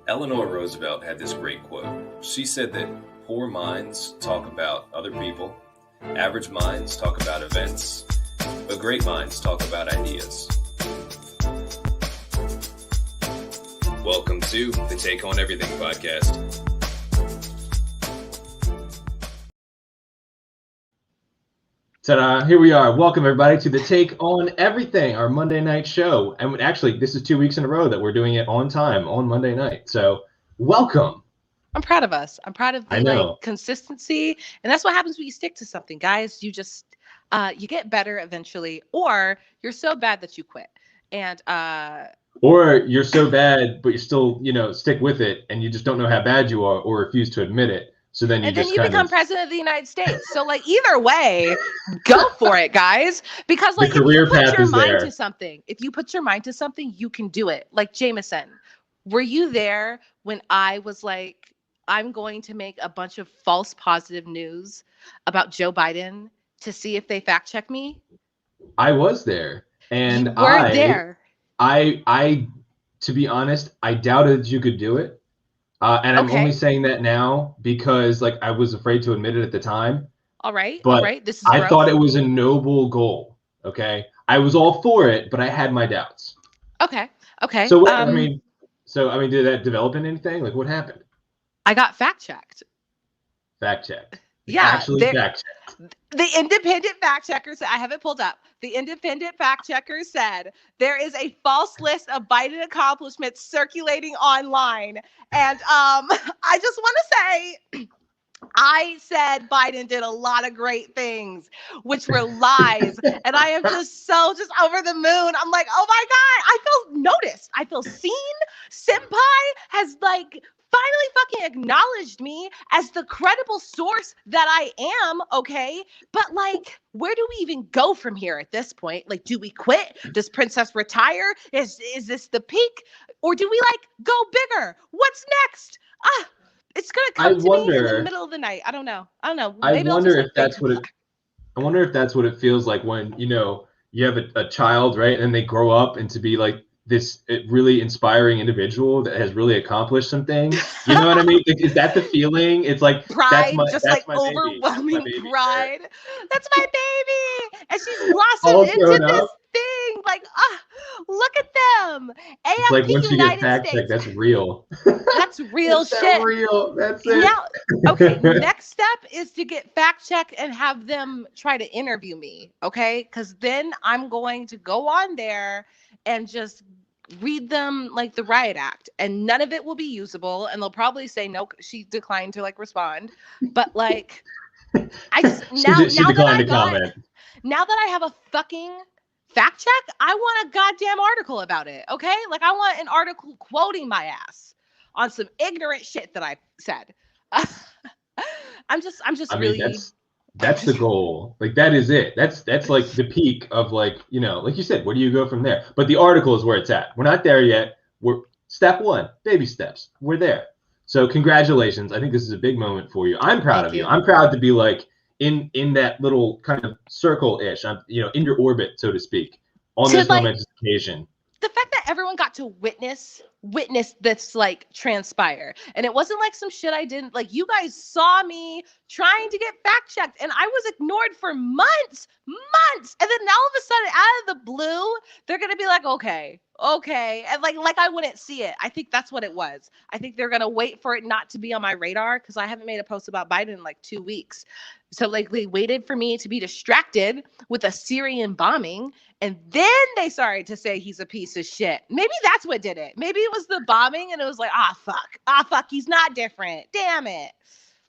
Eleanor Roosevelt had this great quote. She said that poor minds talk about other people, average minds talk about events, but great minds talk about ideas. Welcome to the Take On Everything podcast. Ta-da, here we are. Welcome, everybody, to the Take On Everything, our Monday night show. And actually, this is 2 weeks in a row that we're doing it on time, on Monday night. So, welcome. I'm proud of us. I'm proud of the consistency. And that's what happens when you stick to something, guys. You just, you get better eventually, or you're so bad that you quit. And or you're so bad, but you still, stick with it, and you just don't know how bad you are or refuse to admit it. So then you become president of the United States. So either way, go for it, guys. Because if you put your mind to something, you can do it. Like Jameson, were you there when I was like, I'm going to make a bunch of false positive news about Joe Biden to see if they fact check me? I was there. And you were there. I, to be honest, I doubted you could do it. And I'm only saying that now because I was afraid to admit it at the time. All right. This is I thought it was a noble goal. Okay. I was all for it, but I had my doubts. Okay. So did that develop in anything? What happened? I got fact checked. Fact checked. Yeah. Actually fact checked. The independent fact checkers, I have it pulled up. The independent fact checker said there is a false list of Biden accomplishments circulating online. And I just want to say, I said Biden did a lot of great things, which were lies. And I am just over the moon. I'm like, oh my God, I feel noticed. I feel seen. Senpai has finally fucking acknowledged me as the credible source that I am, okay? But where do we even go from here at this point? Do we quit? Does Princess retire? Is this the peak? Or do we go bigger? What's next? It's gonna come to me in the middle of the night. I don't know. Maybe I wonder if that's what it feels like when you have a child, right? And they grow up and to be this really inspiring individual that has really accomplished some things. You know what I mean? Is that the feeling? It's pride, overwhelming baby, pride. Right? That's my baby, and she's blossomed into this thing. Look at them. It's once you get fact checked, that's real. That's real shit. That's real. That's it. Now, okay. Next step is to get fact checked and have them try to interview me. Okay, because then I'm going to go on there and just read them the riot act, and none of it will be usable, and they'll probably say no, she declined to respond. But I just now that I have a fucking fact check, I want a goddamn article about it. Okay, I want an article quoting my ass on some ignorant shit that I said. That's the goal. That is it. That's the peak of like you said, where do you go from there? But the article is where it's at. We're not there yet. We're step one, baby steps. We're there. So congratulations. I think this is a big moment for you. I'm proud of you. I'm proud to be in that little kind of circle-ish. I'm in your orbit, so to speak, on this momentous occasion. The fact that everyone got to witness this transpire, and it wasn't some shit I didn't you guys saw me trying to get fact checked, and I was ignored for months, and then all of a sudden out of the blue they're gonna be okay, and I wouldn't see it. I think that's what it was. I think they're gonna wait for it not to be on my radar because I haven't made a post about Biden in 2 weeks. So they waited for me to be distracted with a Syrian bombing, and then they started to say he's a piece of shit. Maybe that's what did it. Maybe it was the bombing, and it was fuck, he's not different. Damn it.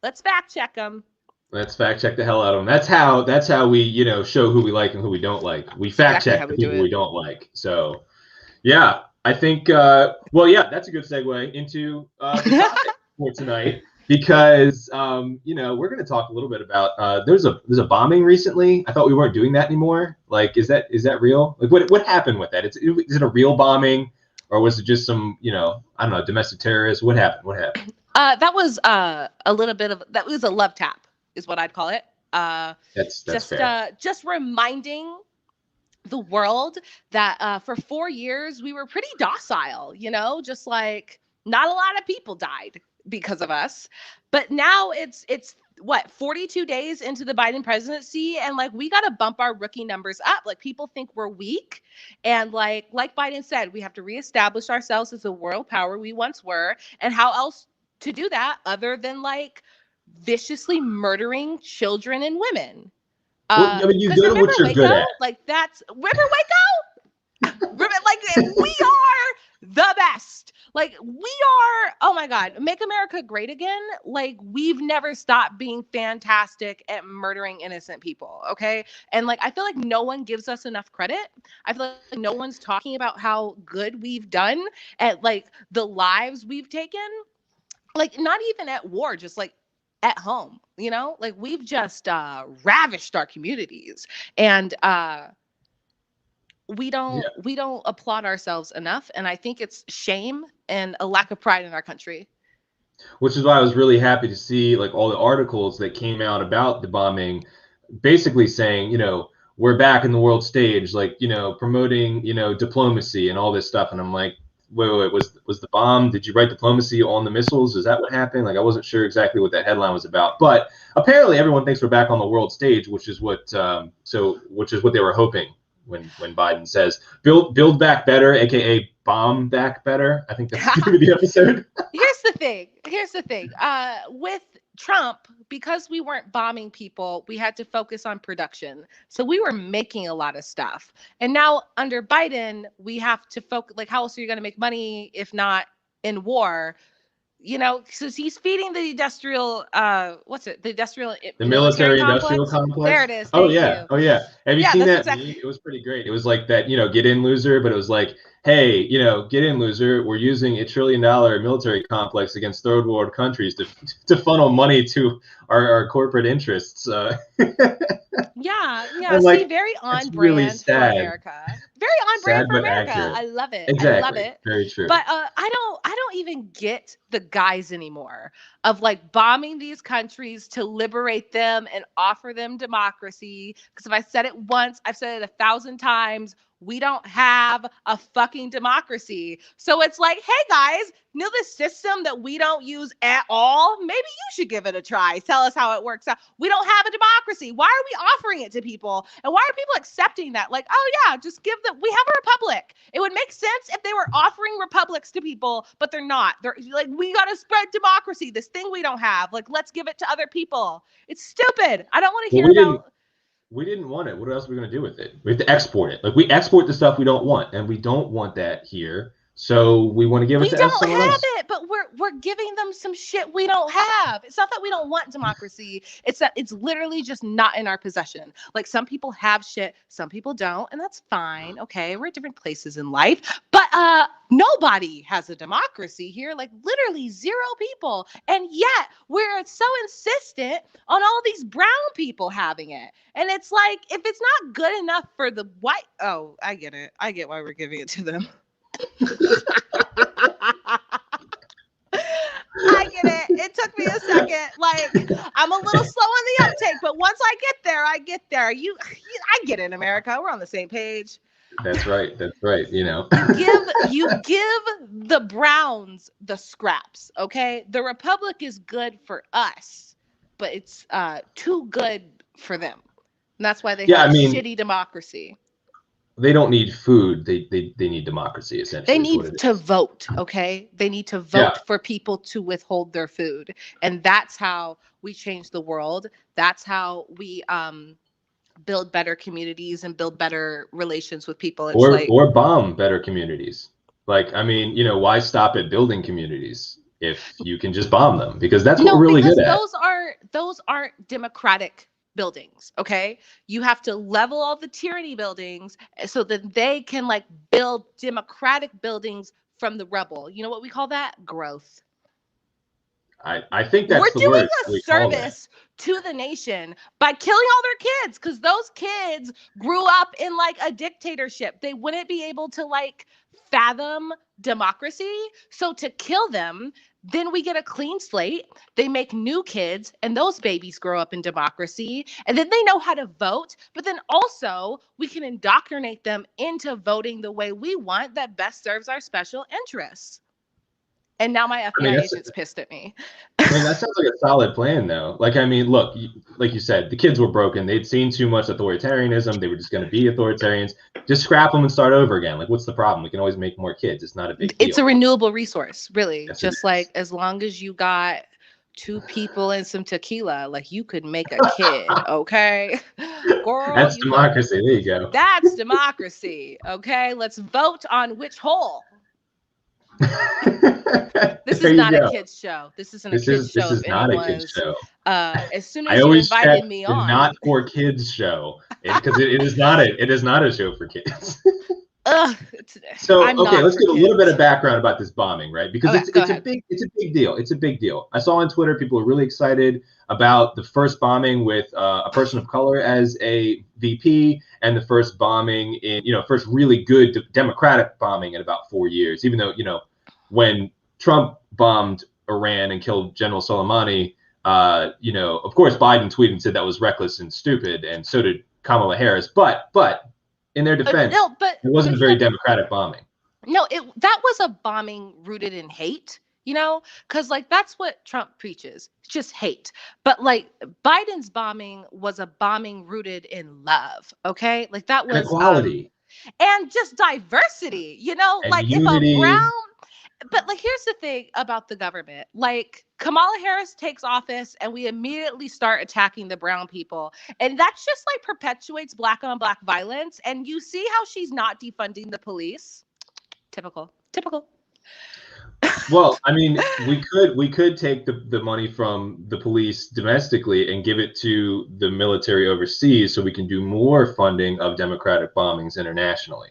Let's fact check him. Let's fact check the hell out of him. That's how we show who we like and who we don't like. We fact check the people we don't like. So yeah, I think that's a good segue into the topic for tonight. Because we're going to talk a little bit about there's a bombing recently. I thought we weren't doing that anymore. Is that real? What happened with that? Is it a real bombing, or was it just some I don't know, domestic terrorist? What happened? That was a little bit of that was a love tap, is what I'd call it. That's fair. Just reminding the world that for 4 years we were pretty docile, just Not a lot of people died because of us. But now it's what, 42 days into the Biden presidency, and like we got to bump our rookie numbers up. Like people think we're weak, and like Biden said, we have to reestablish ourselves as the world power we once were. And how else to do that other than like viciously murdering children and women? Well, I mean, you go to what you're good at. Like that's remember Waco. Like we are the best. Like we are, oh my God, make America great again. Like we've never stopped being fantastic at murdering innocent people. Okay. And like, I feel like no one gives us enough credit. I feel like no one's talking about how good we've done at like the lives we've taken. Like not even at war, just like at home, you know, like we've just ravished our communities. And we don't applaud ourselves enough, and I think it's shame and a lack of pride in our country. Which is why I was really happy to see like all the articles that came out about the bombing, basically saying, you know, we're back in the world stage, like, you know, promoting, you know, diplomacy and all this stuff. And I'm like, wait, was the bomb? Did you write diplomacy on the missiles? Is that what happened? Like, I wasn't sure exactly what that headline was about, but apparently everyone thinks we're back on the world stage, which is what they were hoping. When Biden says build back better, aka bomb back better. I think that's going to be the episode. Here's the thing. With Trump, because we weren't bombing people, we had to focus on production. So we were making a lot of stuff. And now under Biden, we have to focus. Like, how else are you going to make money if not in war? You know, so he's feeding the industrial, the military industrial complex. There it is. Oh yeah. Have you seen that meme? It was pretty great. It was like that, you know, get in loser, but it was like, hey, you know, get in loser. We're using $1 trillion military complex against third world countries to funnel money to our corporate interests. Yeah. Like, see, very on brand really for America. Very on brand for America. Accurate. I love it. Exactly. I love it. Very true. But I don't even get the guys anymore of like bombing these countries to liberate them and offer them democracy. Because if I said it once, I've said it 1,000 times. We don't have a fucking democracy. So it's like, hey guys, know the system that we don't use at all? Maybe you should give it a try. Tell us how it works out. We don't have a democracy. Why are we offering it to people? And why are people accepting that? Like, oh yeah, just give them, we have a republic. It would make sense if they were offering republics to people, but they're not. They're like, we got to spread democracy, this thing we don't have. Like, let's give it to other people. It's stupid. I don't want to hear about... We didn't want it. What else are we going to do with it? We have to export it. Like, we export the stuff we don't want, and we don't want that here. So we want to give it to someone else. We don't have it, but we're giving them some shit we don't have. It's not that we don't want democracy. It's that it's literally just not in our possession. Like, some people have shit, some people don't, and that's fine. Okay, we're at different places in life, but nobody has a democracy here. Like, literally 0 people, and yet we're so insistent on all these brown people having it. And it's like, if it's not good enough for the white, oh, I get it. I get why we're giving it to them. I get it. It took me a second. Like, I'm a little slow on the uptake, but once I get there, I get there. I get it, America. We're on the same page. That's right. You know, you give the Browns the scraps. Okay, the Republic is good for us, but it's too good for them. And that's why they have shitty democracy. They don't need food. They need democracy, essentially. They need to vote, okay? They need to vote for people to withhold their food. And that's how we change the world. That's how we build better communities and build better relations with people. It's or bomb better communities. Like, I mean, you know, why stop at building communities if you can just bomb them? Because that's what we're really good at. Those aren't democratic buildings. Okay, you have to level all the tyranny buildings so that they can like build democratic buildings from the rubble. You know what we call that? Growth. I think that's we're doing a service to the nation by killing all their kids, because those kids grew up in like a dictatorship. They wouldn't be able to like fathom democracy. So to kill them, then we get a clean slate. They make new kids, and those babies grow up in democracy, and then they know how to vote. But then also we can indoctrinate them into voting the way we want that best serves our special interests. And now my FBI agent's pissed at me. I mean, that sounds like a solid plan, though. Like, I mean, look, like you said, the kids were broken. They'd seen too much authoritarianism. They were just going to be authoritarians. Just scrap them and start over again. Like, what's the problem? We can always make more kids. It's not a big deal. It's a renewable resource, really. Yes, just like as long as you got 2 people and some tequila, like you could make a kid, okay? Girl, that's democracy. There you go. That's democracy, okay? Let's vote on which hole. This is not a kids show. This isn't a kids show. This is not a kids show. As soon as you invited me on, not for kids show, because it is not a show for kids. So okay, let's get a little bit of background about this bombing, right? Because it's a big deal. It's a big deal. I saw on Twitter people were really excited about the first bombing with a person of color as a VP, and the first bombing in first really good democratic bombing in about 4 years. Even though when Trump bombed Iran and killed General Soleimani, of course Biden tweeted and said that was reckless and stupid, and so did Kamala Harris. But in their defense, it wasn't a very democratic bombing. No, that was a bombing rooted in hate, because like that's what Trump preaches, just hate. But like Biden's bombing was a bombing rooted in love. Okay, like that was equality and just diversity. And like unity. If a brown. But like, here's the thing about the government. Like Kamala Harris takes office and we immediately start attacking the brown people. And that just like perpetuates black on black violence. And you see how she's not defunding the police. Typical. Well, I mean, we could take the money from the police domestically and give it to the military overseas so we can do more funding of democratic bombings internationally.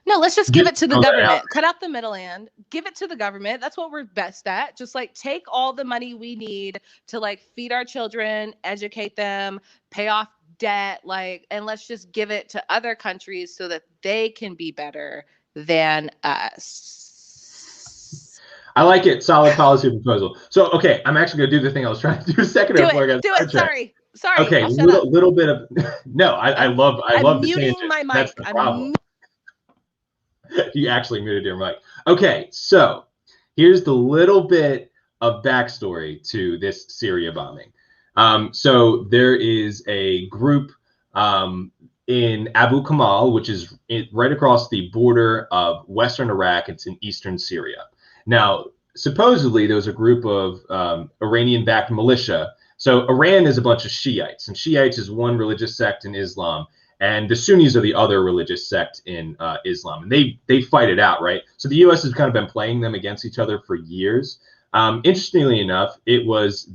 No, let's just give it to the government. Cut out the middleman. Give it to the government. That's what we're best at. Just like take all the money we need to like feed our children, educate them, pay off debt, and let's just give it to other countries so that they can be better than us. I like it. Solid policy proposal. So, okay, I'm actually going to do the thing I was trying to do a second ago. Do it. Sorry. Okay, little bit of no. I love the muting tangent. my mic. That's the problem. You actually muted your mic. Okay, so here's the little bit of backstory to this Syria bombing. So there is a group in Abu Kamal, which is right across the border of Western Iraq. It's in eastern Syria. Now, supposedly there was a group of Iranian-backed militia. So Iran is a bunch of Shiites, and Shiites is one religious sect in Islam. And the Sunnis are the other religious sect in Islam. And they fight it out, right? So the U.S. has kind of been playing them against each other for years. Interestingly enough, it was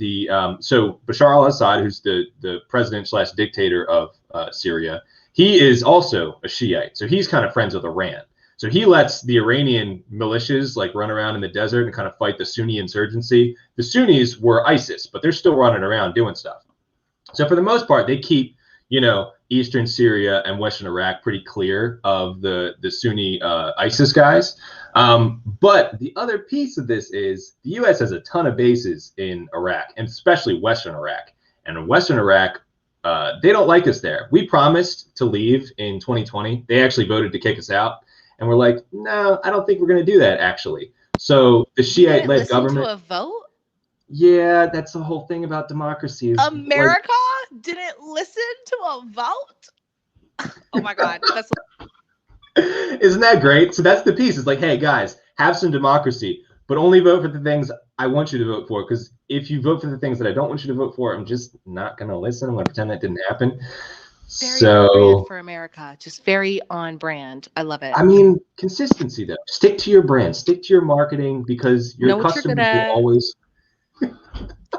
so Bashar al-Assad, who's the president / dictator of Syria, he is also a Shiite. So he's kind of friends with Iran. So he lets the Iranian militias like run around in the desert and kind of fight the Sunni insurgency. The Sunnis were ISIS, but they're still running around doing stuff. So for the most part, they keep eastern Syria and western Iraq pretty clear of the Sunni ISIS guys. But the other piece of this is the U.S. has a ton of bases in Iraq, and especially western Iraq. And in western Iraq, they don't like us there. We promised to leave in 2020. They actually voted to kick us out. And we're like, no, I don't think we're going to do that, actually. So the Shiite-led government. To a vote? Yeah, that's the whole thing about democracy. America didn't listen to a vote? Oh my God. Isn't that great? So that's the piece. It's like, hey, guys, have some democracy, but only vote for the things I want you to vote for. Because if you vote for the things that I don't want you to vote for, I'm just not going to listen. I'm going to pretend that didn't happen. Very on brand for America. Just very on brand. I love it. I mean, consistency, though. Stick to your brand. Stick to your marketing, because your customers will always...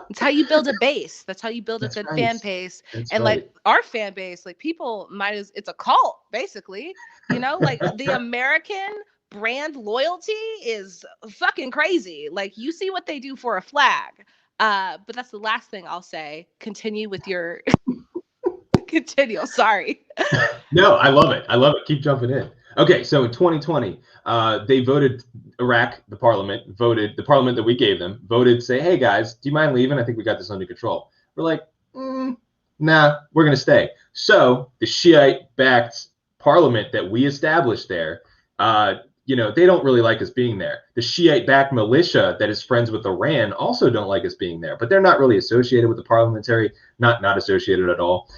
It's how you build a base. That's how you build a good fan base. And like our fan base, like people it's a cult, basically. Like the American brand loyalty is fucking crazy. Like you see what they do for a flag. But that's the last thing I'll say. Continue with your continue. Sorry. No, I love it. Keep jumping in. Okay, so in 2020, they voted the parliament that we gave them, voted to say, hey guys, do you mind leaving? I think we got this under control. We're like, nah, we're going to stay. So the Shiite-backed parliament that we established there they don't really like us being there. The Shiite-backed militia that is friends with Iran also don't like us being there, but they're not really associated with the parliamentary, not associated at all.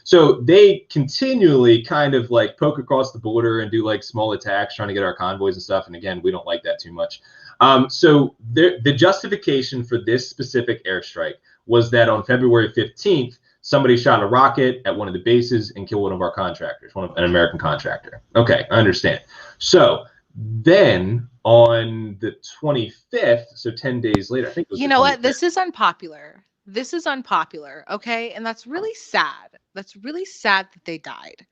So they continually kind of like poke across the border and do like small attacks, trying to get our convoys and stuff. And again, we don't like that too much. So the justification for this specific airstrike was that on February 15th, somebody shot a rocket at one of the bases and killed one of our contractors, an American contractor. Okay, I understand. So then on the 25th, so 10 days later, I think it was. You know what? This is unpopular. Okay? And that's really sad. That's really sad that they died.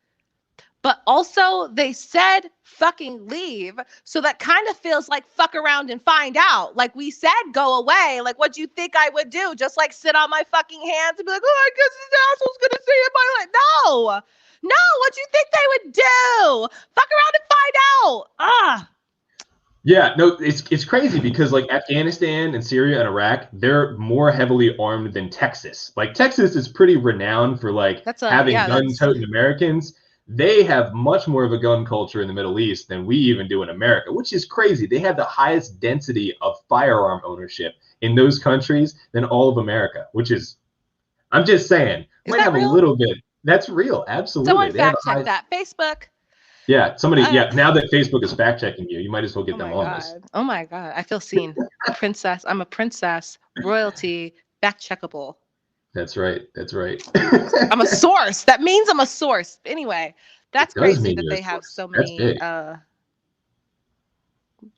But also they said fucking leave. So that kind of feels like fuck around and find out. Like we said, go away. Like what do you think I would do? Just like sit on my fucking hands and be like, oh, I guess this asshole's going to say it. No, what do you think they would do? Fuck around and find out. Yeah, no, it's crazy because like Afghanistan and Syria and Iraq, they're more heavily armed than Texas. Like Texas is pretty renowned for like having gun-toting Americans. They have much more of a gun culture in the Middle East than we even do in America, which is crazy. They have the highest density of firearm ownership in those countries than all of America, which is, I'm just saying, might have real? A little bit. That's real, absolutely. Someone fact check that. Facebook. Yeah, somebody. Now that Facebook is fact checking you, you might as well get them on this. Oh my God, I feel seen. Princess, I'm a princess. Royalty, fact checkable. That's right. I'm a source. That means I'm a source. Anyway, that's crazy that they have so many.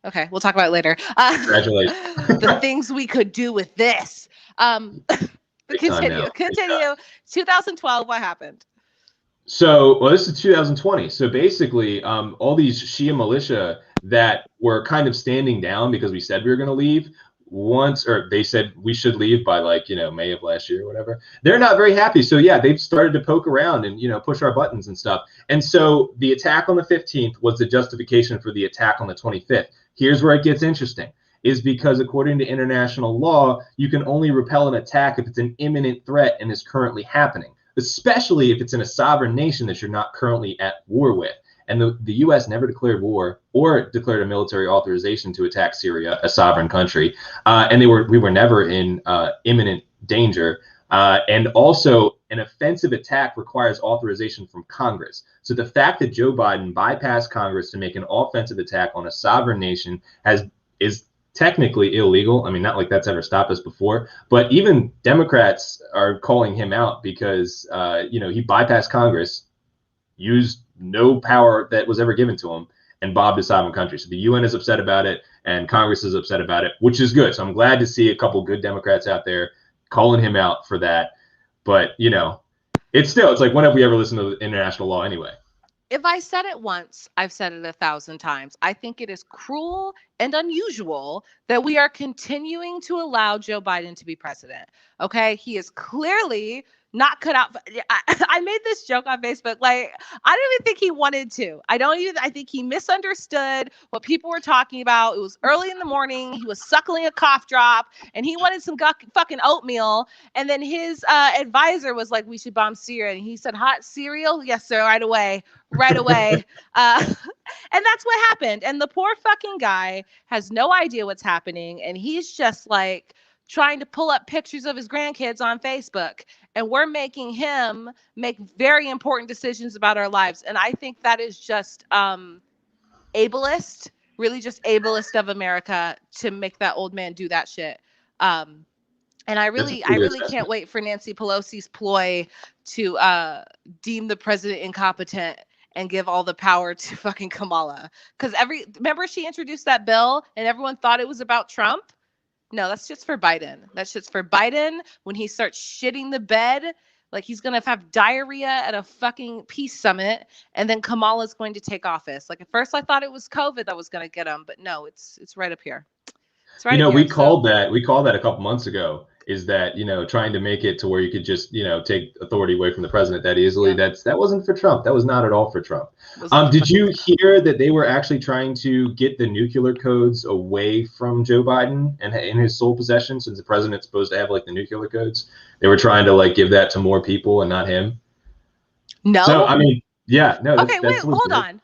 Okay, we'll talk about it later. Congratulations. The things we could do with this. Continue. 2012, what happened? So, well, this is 2020. So basically, all these Shia militia that were kind of standing down because we said we were going to leave they said we should leave by like, May of last year or whatever. They're not very happy. So yeah, they've started to poke around and, push our buttons and stuff. And so the attack on the 15th was the justification for the attack on the 25th. Here's where it gets interesting, is because according to international law, you can only repel an attack if it's an imminent threat and is currently happening, especially if it's in a sovereign nation that you're not currently at war with. And the U.S. never declared war or declared a military authorization to attack Syria, a sovereign country. And we were never in imminent danger. And also, an offensive attack requires authorization from Congress. So the fact that Joe Biden bypassed Congress to make an offensive attack on a sovereign nation is technically illegal. I mean, not like that's ever stopped us before, but even Democrats are calling him out because, he bypassed Congress, used no power that was ever given to him, and bombed a sovereign country. So the UN is upset about it, and Congress is upset about it, which is good. So I'm glad to see a couple good Democrats out there calling him out for that. But, it's like, when have we ever listened to international law anyway? If I said it once, I've said it 1,000 times. I think it is cruel and unusual that we are continuing to allow Joe Biden to be president. Okay, he is clearly not cut out. I made this joke on Facebook. Like, I don't even think he wanted to. I think he misunderstood what people were talking about. It was early in the morning. He was suckling a cough drop and he wanted some fucking oatmeal. And then his advisor was like, we should bomb Syria. And he said, hot cereal? Yes, sir. Right away. And that's what happened. And the poor fucking guy has no idea what's happening. And he's just like trying to pull up pictures of his grandkids on Facebook. And we're making him make very important decisions about our lives. And I think that is just ableist, really just ableist of America to make that old man do that shit. And I really can't wait for Nancy Pelosi's ploy to deem the president incompetent and give all the power to fucking Kamala. Because remember she introduced that bill and everyone thought it was about Trump? No, that's just for Biden. That's just for Biden when he starts shitting the bed, like he's going to have diarrhea at a fucking peace summit, and then Kamala's going to take office. Like at first I thought it was COVID that was going to get him, but no, it's right up here. It's right up here. We called that a couple months ago, is that, trying to make it to where you could just, take authority away from the president that easily. Yeah. That wasn't for Trump. That was not at all for Trump. Did you hear that they were actually trying to get the nuclear codes away from Joe Biden and in his sole possession, since the president's supposed to have like the nuclear codes? They were trying to like give that to more people and not him. No. So, I mean, yeah, no. Okay, wait, hold on.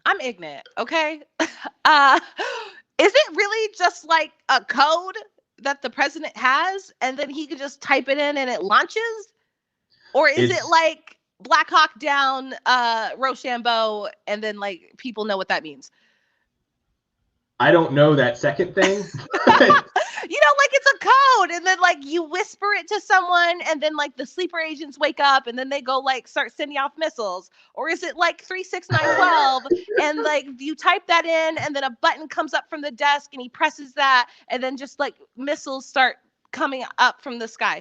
I'm ignorant, okay? Is it really just like a code that the president has and then he can just type it in and it launches? Or is it like Black Hawk Down, Rochambeau, and then like people know what that means? I don't know that second thing. Like it's a code, and then like you whisper it to someone, and then like the sleeper agents wake up, and then they go like start sending off missiles. Or is it like 36912, and like you type that in, and then a button comes up from the desk, and he presses that, and then just like missiles start coming up from the sky?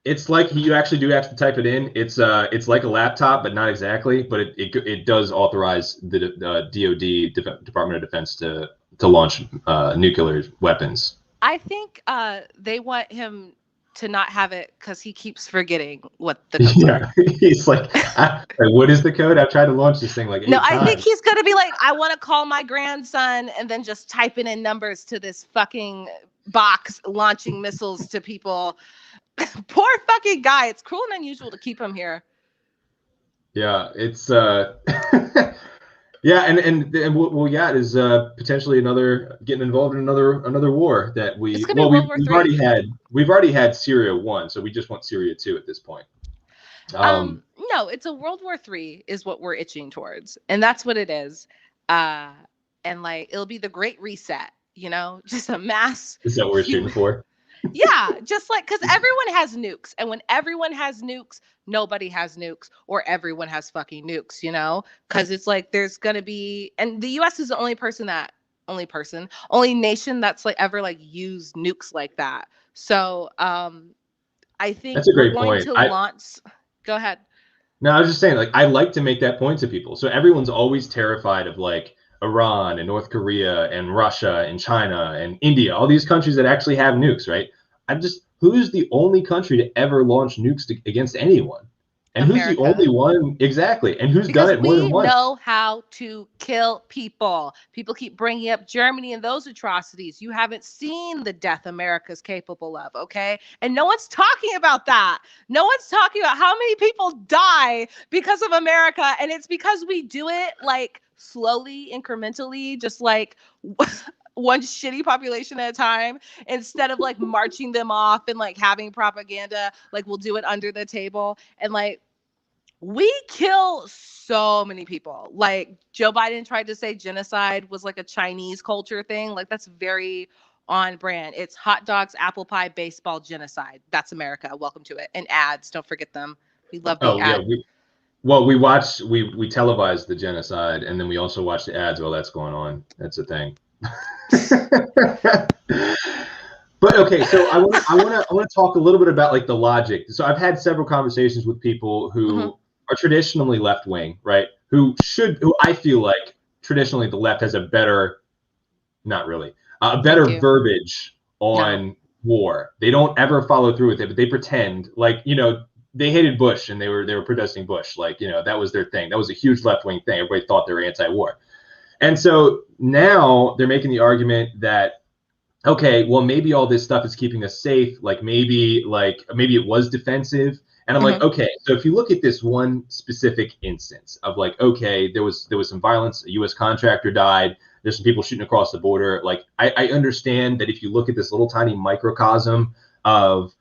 It's like you actually do have to type it in. It's like a laptop, but not exactly. But it does authorize the DoD, Department of Defense, to launch nuclear weapons. I think they want him to not have it because he keeps forgetting what the codes are. He's like, what is the code? I've tried to launch this thing like 8 times. I think he's going to be like, I want to call my grandson, and then just typing in numbers to this fucking box launching missiles to people. Poor fucking guy. It's cruel and unusual to keep him here. Yeah, it's yeah, and what yeah, it is potentially getting involved in another war that we've already had Syria 1, so we just want Syria 2 at this point. No, it's a World War III is what we're itching towards, and that's what it is. And like it'll be the Great Reset, just a mass. Is that what we're shooting for? Yeah, just like because everyone has nukes, and when everyone has nukes, nobody has nukes, or everyone has fucking nukes, because it's like there's gonna be, and the U.S. is the only nation that's like ever like used nukes like that. So I think that's a great we're going point. to launch. Go ahead. No, I was just saying, like, I like to make that point to people. So everyone's always terrified of like Iran and North Korea and Russia and China and India, all these countries that actually have nukes, right? Who's the only country to ever launch nukes against anyone? And America. Who's the only one? Exactly. And who's done it more than once? We know how to kill people. People keep bringing up Germany and those atrocities. You haven't seen the death America's capable of, okay? And no one's talking about that. No one's talking about how many people die because of America. And it's because we do it like slowly, incrementally, just like one shitty population at a time, instead of like marching them off and like having propaganda. Like we'll do it under the table, and like we kill so many people. Like Joe Biden tried to say genocide was like a Chinese culture thing. Like that's very on brand. It's hot dogs, apple pie, baseball, genocide. That's America. Welcome to it. And ads, don't forget them. We love the ads. Yeah, we televise the genocide, and then we also watch the ads while that's going on. That's the thing. But okay, so I want to talk a little bit about like the logic. So I've had several conversations with people who are traditionally left wing, right? Who I feel like traditionally the left has a better verbiage on war. They don't ever follow through with it, but they pretend like they hated Bush and they were protesting Bush, like that was their thing. That was a huge left wing thing. Everybody thought they were anti-war. And so now they're making the argument that, okay, well, maybe all this stuff is keeping us safe. Maybe it was defensive. And I'm like, okay, so if you look at this one specific instance of like, okay, there was some violence, a U.S. contractor died, there's some people shooting across the border. Like, I understand that if you look at this little tiny microcosm of,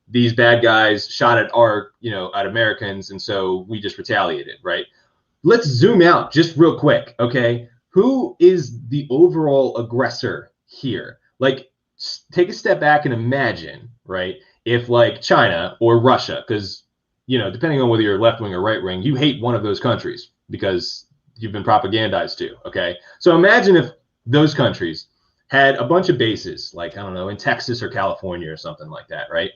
these bad guys shot at at Americans, and so we just retaliated, right? Let's zoom out just real quick, okay? Who is the overall aggressor here? Like, take a step back and imagine, right? If like China or Russia, because, depending on whether you're left wing or right wing, you hate one of those countries because you've been propagandized to, okay? So imagine if those countries had a bunch of bases, like, I don't know, in Texas or California or something like that, right?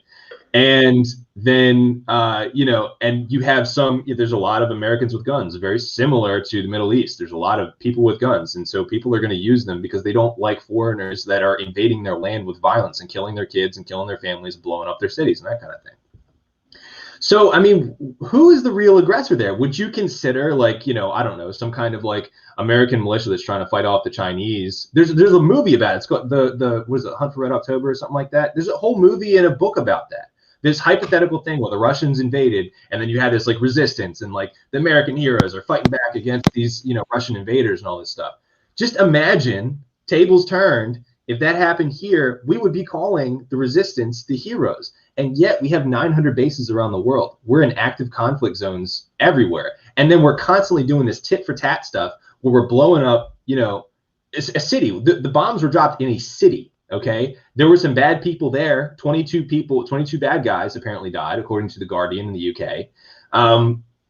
And then, and you have there's a lot of Americans with guns, very similar to the Middle East. There's a lot of people with guns. And so people are going to use them because they don't like foreigners that are invading their land with violence and killing their kids and killing their families, blowing up their cities and that kind of thing. So, I mean, who is the real aggressor there? Would you consider like, I don't know, some kind of like American militia that's trying to fight off the Chinese? There's a movie about it. It's called the what is it, Hunt for Red October or something like that? There's a whole movie and a book about that. this hypothetical thing where the Russians invaded, and then you had this like resistance, and like the American heroes are fighting back against these, you know, Russian invaders and all this stuff. Just imagine, tables turned, if that happened here, we would be calling the resistance the heroes. And yet we have 900 bases around the world. We're in active conflict zones everywhere. And then we're constantly doing this tit for tat stuff where we're blowing up, you know, a city. The bombs were dropped in a city, okay? There were some bad people there. 22 bad guys apparently died, according to The Guardian in the UK.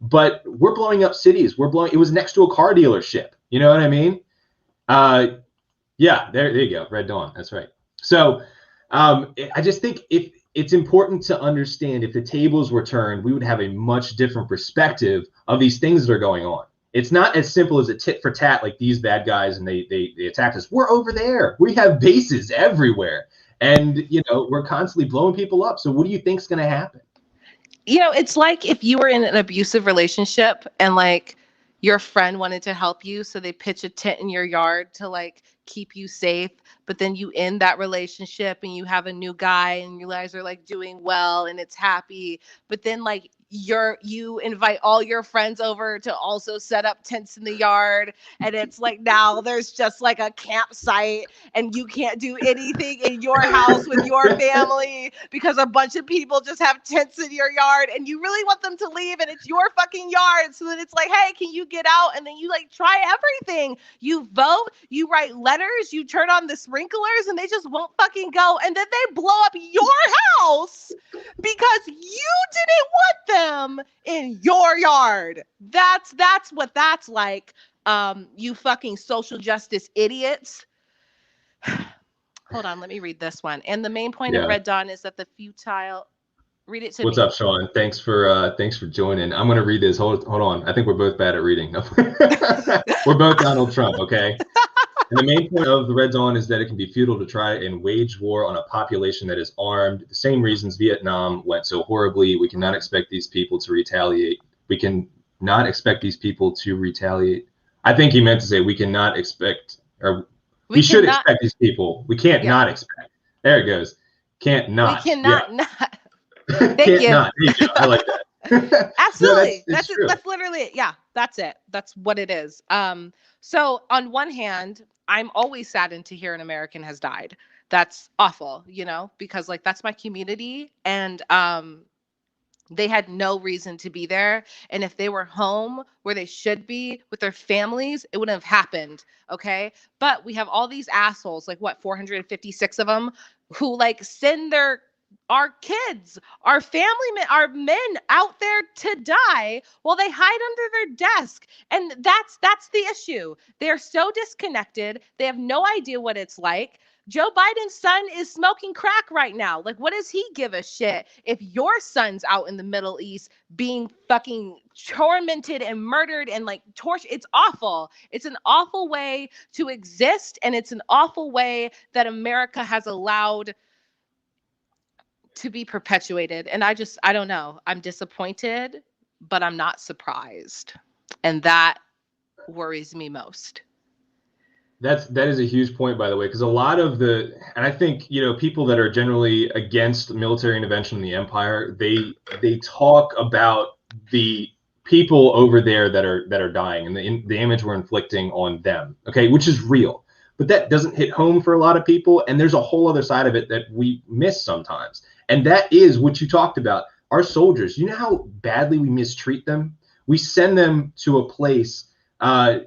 But we're blowing up cities. It was next to a car dealership. You know what I mean? Yeah, there you go. Red Dawn. That's right. So I just think if it's important to understand, if the tables were turned, we would have a much different perspective of these things that are going on. It's not as simple as a tit for tat, like these bad guys and they attacked us. We're over there. We have bases everywhere. And, you know, we're constantly blowing people up. So what do you think is going to happen? You know, it's like if you were in an abusive relationship and like your friend wanted to help you, so they pitch a tent in your yard to like keep you safe, but then you end that relationship and you have a new guy and you guys are like doing well and it's happy, but then like you invite all your friends over to also set up tents in the yard, and it's like now there's just like a campsite and you can't do anything in your house with your family because a bunch of people just have tents in your yard and you really want them to leave and it's your fucking yard. So then it's like, hey, can you get out? And then you like try everything. You vote, you write letters, you turn on the sprinklers, and they just won't fucking go. And then they blow up your house because you didn't want them in your yard. That's what that's like. You fucking social justice idiots. Hold on, let me read this one. And the main point of Red Dawn is that the futile. Read it to me. What's up, Sean? Thanks for joining. I'm gonna read this. Hold on. I think we're both bad at reading. We're both Donald Trump, okay? And the main point of the Red Dawn is that it can be futile to try and wage war on a population that is armed. The same reasons Vietnam went so horribly. We cannot expect these people to retaliate. We can not expect these people to retaliate. I think he meant to say we cannot expect, or we should expect these people. We can't not expect. There it goes. Can't not. We cannot not. Thank can't you. Not. There you go. I like that. Absolutely. No, that's literally it. Yeah, that's it. That's what it is. So on one hand, I'm always saddened to hear an American has died. That's awful, you know, because like that's my community, and they had no reason to be there. And if they were home where they should be with their families, it wouldn't have happened. Okay. But we have all these assholes, like what, 456 of them, who like send our kids, our family men, our men out there to die while they hide under their desk. And that's the issue. They're so disconnected. They have no idea what it's like. Joe Biden's son is smoking crack right now. Like, what does he give a shit if your son's out in the Middle East being fucking tormented and murdered and like tortured? It's awful. It's an awful way to exist. And it's an awful way that America has allowed to be perpetuated. And I don't know. I'm disappointed, but I'm not surprised. And that worries me most. That is a huge point, by the way, because a lot of and I think, you know, people that are generally against military intervention in the empire, they talk about the people over there that are dying and the damage we're inflicting on them, okay, which is real. But that doesn't hit home for a lot of people, and there's a whole other side of it that we miss sometimes. And that is what you talked about. Our soldiers, you know how badly we mistreat them? We send them to a place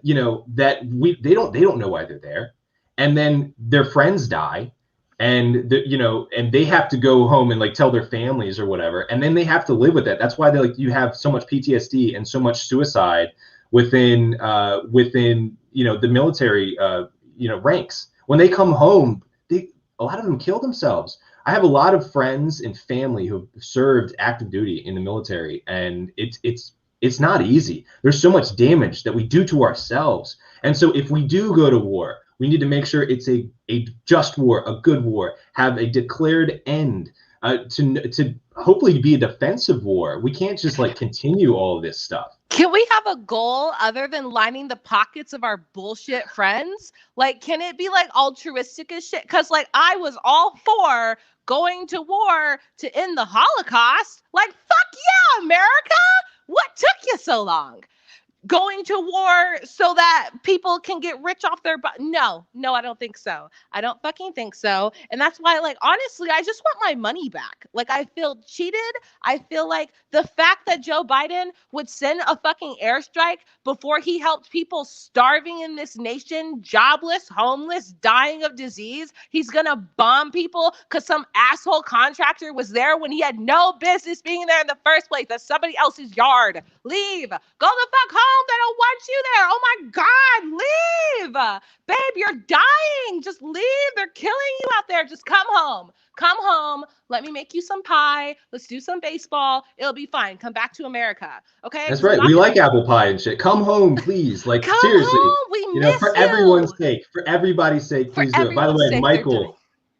you know, that they don't know why they're there, and then their friends die, and you know, and they have to go home and like tell their families or whatever, and then they have to live with that. That's why you have so much PTSD and so much suicide within you know, the military you know, ranks. When they come home, a lot of them kill themselves. I have a lot of friends and family who served active duty in the military, and it's not easy. There's so much damage that we do to ourselves. And so if we do go to war, we need to make sure it's a just war, a good war, have a declared end, to hopefully be a defensive war. We can't just like continue all of this stuff. Can we have a goal other than lining the pockets of our bullshit friends? Like, can it be like altruistic as shit? Because like I was all for going to war to end the Holocaust. Like, fuck yeah, America! What took you so long? Going to war so that people can get rich off their no, I don't think so. I don't fucking think so. And that's why, like, honestly, I just want my money back. Like, I feel cheated. I feel like the fact that Joe Biden would send a fucking airstrike before he helped people starving in this nation, jobless, homeless, dying of disease, he's gonna bomb people because some asshole contractor was there when he had no business being there in the first place. That's somebody else's yard. Leave. Go the fuck home. They don't want you there. Oh my God, leave. Babe, you're dying. Just leave. They're killing you out there. Just come home. Come home. Let me make you some pie. Let's do some baseball. It'll be fine. Come back to America. Okay? That's right. We like apple pie and shit. Come home, please. Like, come seriously. Home. We miss for you. everyone's sake, for everybody's sake, please do it. By the way,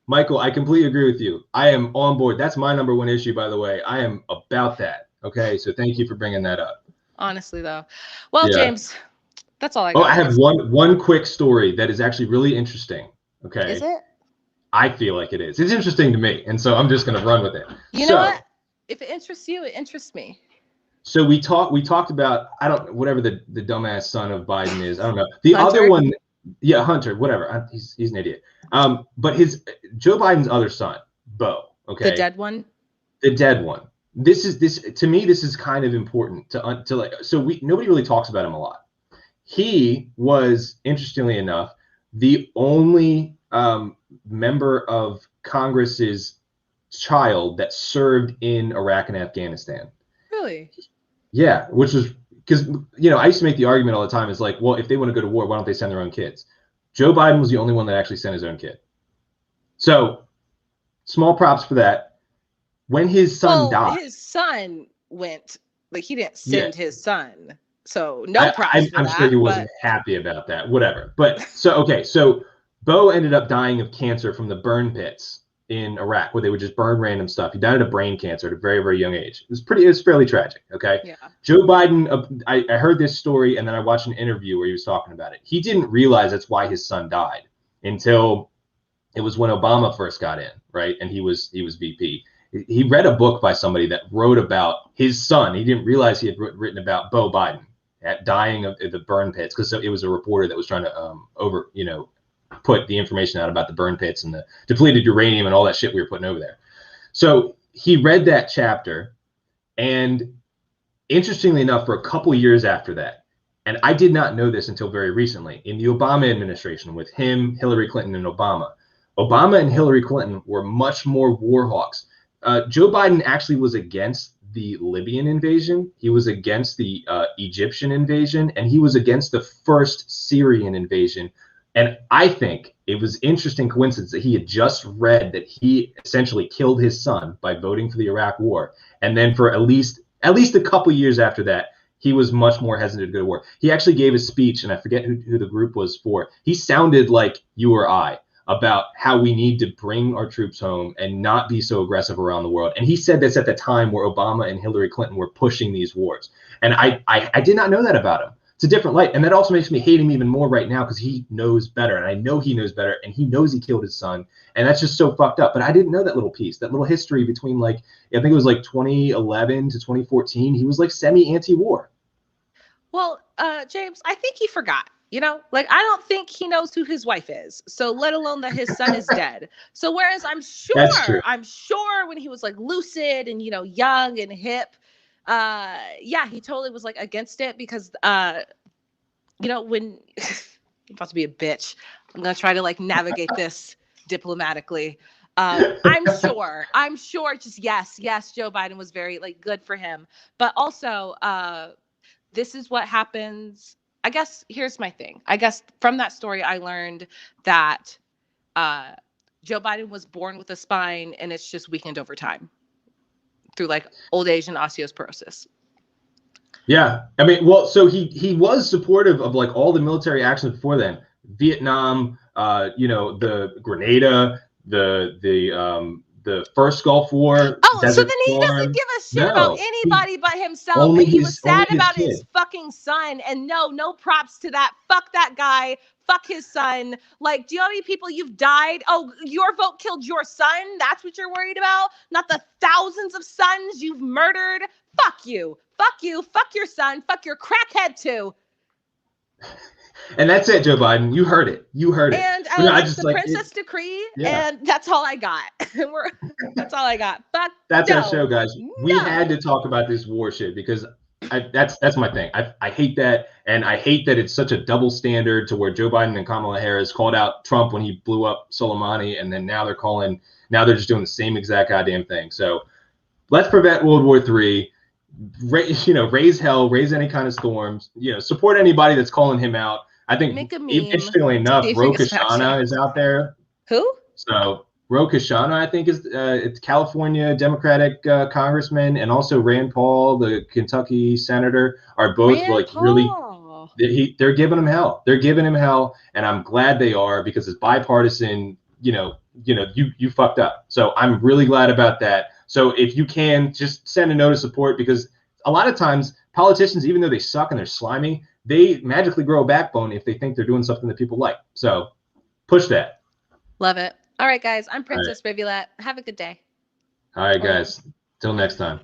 Michael, I completely agree with you. I am on board. That's my number one issue, by the way. I am about that. Okay? So thank you for bringing that up. Honestly, though. Well, yeah. James, that's all I got. Oh, I have one quick story that is actually really interesting. Okay. Is it? I feel like it is. It's interesting to me, and so I'm just going to run with it. You know what? If it interests you, it interests me. So we talked about, I don't, whatever the dumbass son of Biden is. I don't know. The Hunter? Other one, yeah, Hunter, whatever. He's an idiot. But Joe Biden's other son, Beau. Okay. The dead one. The dead one. This to me, this is kind of important to like. So nobody really talks about him a lot. He was, interestingly enough, the only member of Congress's child that served in Iraq and Afghanistan. Really? Yeah, which was because I used to make the argument all the time. It's like, well, if they want to go to war, why don't they send their own kids? Joe Biden was the only one that actually sent his own kid. So, small props for that. When his son died, his son went, like, he didn't send his son. So no props for I'm that, sure he wasn't happy about that. Whatever. But so Beau ended up dying of cancer from the burn pits in Iraq, where they would just burn random stuff. He died of brain cancer at a very, very young age. It was fairly tragic. Okay. Yeah. Joe Biden, I heard this story and then I watched an interview where he was talking about it. He didn't realize that's why his son died until it was when Obama first got in, right? And he was VP. He read a book by somebody that wrote about his son. He didn't realize he had written about Beau Biden dying of the burn pits, because it was a reporter that was trying to put the information out about the burn pits and the depleted uranium and all that shit we were putting over there. So he read that chapter, and interestingly enough, for a couple of years after that, and I did not know this until very recently, in the Obama administration with him, Hillary Clinton, and Obama and Hillary Clinton were much more war hawks. Joe Biden actually was against the Libyan invasion. He was against the Egyptian invasion, and he was against the first Syrian invasion. And I think it was interesting coincidence that he had just read that he essentially killed his son by voting for the Iraq war. And then for at least a couple years after that, he was much more hesitant to go to war. He actually gave a speech, and I forget who the group was for. He sounded like you or I about how we need to bring our troops home and not be so aggressive around the world. And he said this at the time where Obama and Hillary Clinton were pushing these wars. And I did not know that about him. It's a different light. And that also makes me hate him even more right now, because he knows better. And I know he knows better. And he knows he killed his son. And that's just so fucked up. But I didn't know that little piece, that little history between, like, I think it was like 2011 to 2014. He was like semi-anti-war. Well, James, I think he forgot. Like, I don't think he knows who his wife is. So let alone that his son is dead. So whereas I'm sure when he was like lucid and, young and hip, he totally was like against it because, when I'm about to be a bitch, I'm going to try to like navigate this diplomatically. I'm sure just yes, Joe Biden was very like good for him. But also, this is what happens. I guess here's my thing. I guess from that story, I learned that Joe Biden was born with a spine and it's just weakened over time through like old age and osteoporosis. Yeah. I mean, well, so he was supportive of like all the military actions before then. Vietnam, the Grenada, the the first Gulf War. Oh, so Desert then he Storm. doesn't give a shit about anybody but himself. Only And he was sad his about kid. his fucking son. And no props to that. Fuck that guy. Fuck his son. Like, do you know how many people you've died? Oh, your vote killed your son? That's what you're worried about? Not the thousands of sons you've murdered? Fuck you. Fuck you. Fuck your son. Fuck your crackhead too. And that's it, Joe Biden. You heard it. You heard it. And it's the Princess Decree, yeah. and that's all I got. That's all I got. Fuck. That's no. our show, guys. We had to talk about this war shit because that's my thing. I hate that, and I hate that it's such a double standard to where Joe Biden and Kamala Harris called out Trump when he blew up Soleimani, and then now they're just doing the same exact goddamn thing. So let's prevent World War III. Raise hell, raise any kind of storms. Support anybody that's calling him out. I think, interestingly enough, Ro Khanna is out there. Who? So Ro Khanna, I think, is it's California Democratic congressman, and also Rand Paul, the Kentucky senator, are both really. They're giving him hell. They're giving him hell, and I'm glad they are because it's bipartisan. You fucked up. So I'm really glad about that. So if you can, just send a note of support, because a lot of times politicians, even though they suck and they're slimy, they magically grow a backbone if they think they're doing something that people like. So push that. Love it. All right, guys. I'm Princess Rivulette. Have a good day. All right, guys. Till next time.